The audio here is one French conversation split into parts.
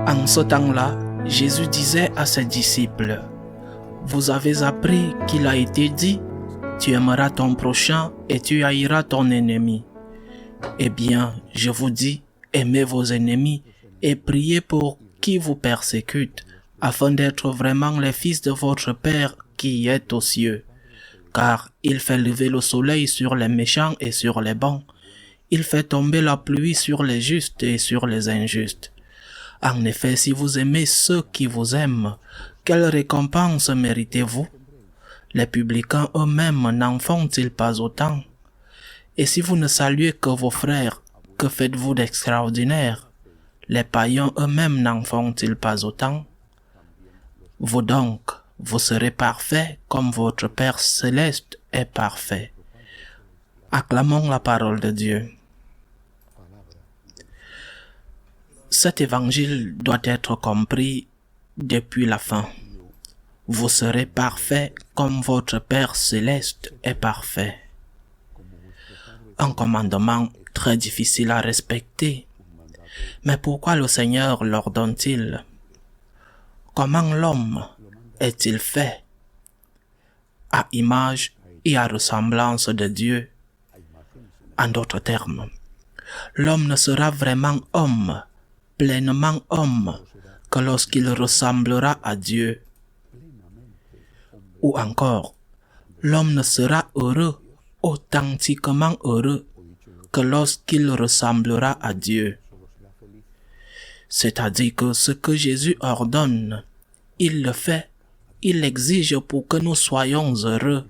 En ce temps-là, Jésus disait à ses disciples, « Vous avez appris qu'il a été dit, tu aimeras ton prochain et tu haïras ton ennemi. Eh bien, je vous dis, aimez vos ennemis et priez pour qui vous persécute, afin d'être vraiment les fils de votre Père qui est aux cieux. Car il fait lever le soleil sur les méchants et sur les bons. Il fait tomber la pluie sur les justes et sur les injustes. En effet, si vous aimez ceux qui vous aiment, quelle récompense méritez-vous? Les publicains eux-mêmes n'en font-ils pas autant? Et si vous ne saluez que vos frères, que faites-vous d'extraordinaire? Les païens eux-mêmes n'en font-ils pas autant? Vous donc, vous serez parfaits comme votre Père céleste est parfait. Acclamons la parole de Dieu. Cet évangile doit être compris depuis la fin. Vous serez parfaits comme votre Père céleste est parfait. Un commandement très difficile à respecter. Mais pourquoi le Seigneur l'ordonne-t-il? Comment l'homme est-il fait? À image et à ressemblance de Dieu. En d'autres termes, l'homme ne sera vraiment homme, pleinement homme, que lorsqu'il ressemblera à Dieu. Ou encore, l'homme ne sera heureux, authentiquement heureux, que lorsqu'il ressemblera à Dieu. C'est-à-dire que ce que Jésus ordonne, il le fait, il l'exige pour que nous soyons heureux.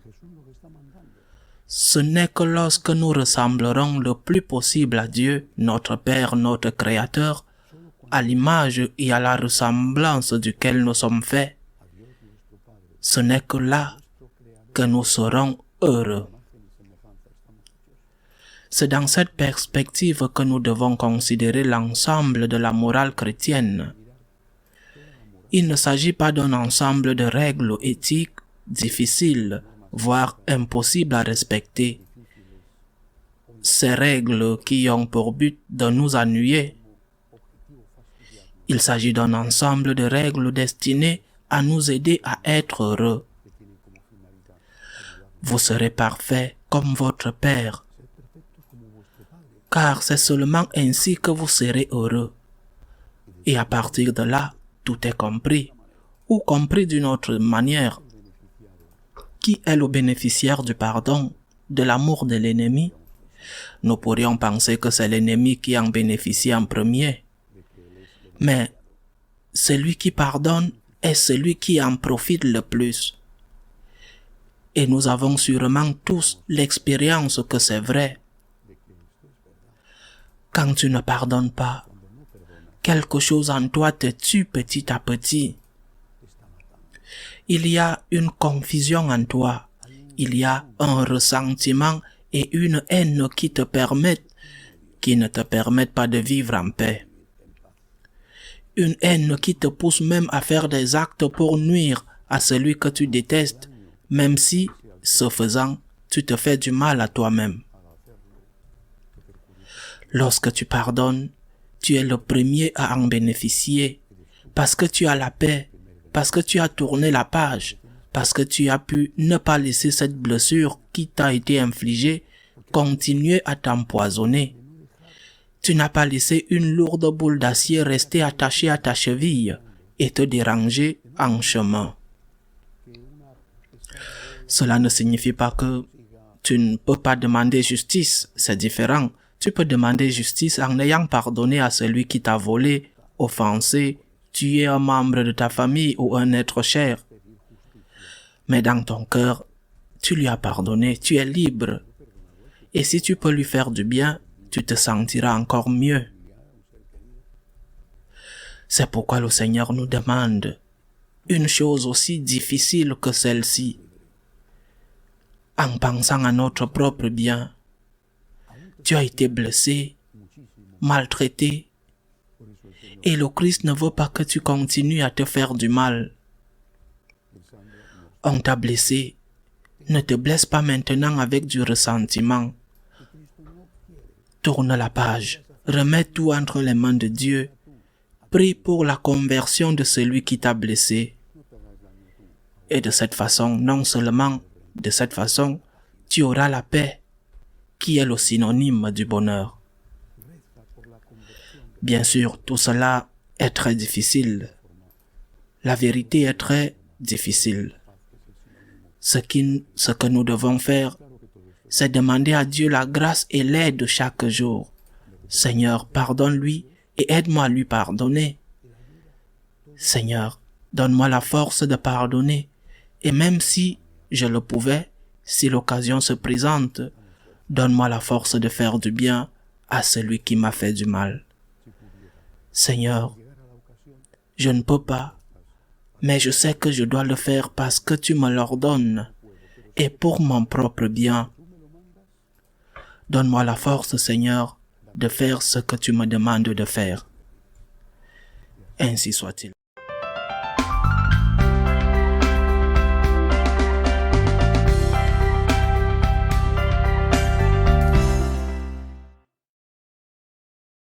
Ce n'est que lorsque nous ressemblerons le plus possible à Dieu, notre Père, notre Créateur, à l'image et à la ressemblance duquel nous sommes faits, ce n'est que là que nous serons heureux. C'est dans cette perspective que nous devons considérer l'ensemble de la morale chrétienne. Il ne s'agit pas d'un ensemble de règles éthiques difficiles, voire impossibles à respecter. Ces règles qui ont pour but de nous ennuyer. Il s'agit d'un ensemble de règles destinées à nous aider à être heureux. Vous serez parfaits comme votre Père, car c'est seulement ainsi que vous serez heureux. Et à partir de là, tout est compris, ou compris d'une autre manière. Qui est le bénéficiaire du pardon, de l'amour de l'ennemi? Nous pourrions penser que c'est l'ennemi qui en bénéficie en premier. Mais celui qui pardonne est celui qui en profite le plus. Et nous avons sûrement tous l'expérience que c'est vrai. Quand tu ne pardonnes pas, quelque chose en toi te tue petit à petit. Il y a une confusion en toi, il y a un ressentiment et une haine qui ne te permettent pas de vivre en paix. Une haine qui te pousse même à faire des actes pour nuire à celui que tu détestes, même si, ce faisant, tu te fais du mal à toi-même. Lorsque tu pardonnes, tu es le premier à en bénéficier, parce que tu as la paix, parce que tu as tourné la page, parce que tu as pu ne pas laisser cette blessure qui t'a été infligée continuer à t'empoisonner. Tu n'as pas laissé une lourde boule d'acier rester attachée à ta cheville et te déranger en chemin. Cela ne signifie pas que tu ne peux pas demander justice, c'est différent. Tu peux demander justice en ayant pardonné à celui qui t'a volé, offensé, tué un membre de ta famille ou un être cher. Mais dans ton cœur, tu lui as pardonné, tu es libre. Et si tu peux lui faire du bien, tu te sentiras encore mieux. C'est pourquoi le Seigneur nous demande une chose aussi difficile que celle-ci. En pensant à notre propre bien, tu as été blessé, maltraité, et le Christ ne veut pas que tu continues à te faire du mal. On t'a blessé, ne te blesse pas maintenant avec du ressentiment. Tourne la page, remets tout entre les mains de Dieu prie pour la conversion de celui qui t'a blessé. Et de cette façon, non seulement de cette façon, tu auras la paix, qui est le synonyme du bonheur. Bien sûr, tout cela est très difficile. La vérité est très difficile. Ce que nous devons faire, c'est demander à Dieu la grâce et l'aide chaque jour. Seigneur, pardonne-lui et aide-moi à lui pardonner. Seigneur, donne-moi la force de pardonner. Et même si je le pouvais, si l'occasion se présente, donne-moi la force de faire du bien à celui qui m'a fait du mal. Seigneur, je ne peux pas, mais je sais que je dois le faire parce que tu me l'ordonnes et pour mon propre bien. Donne-moi la force, Seigneur, de faire ce que tu me demandes de faire. Ainsi soit-il.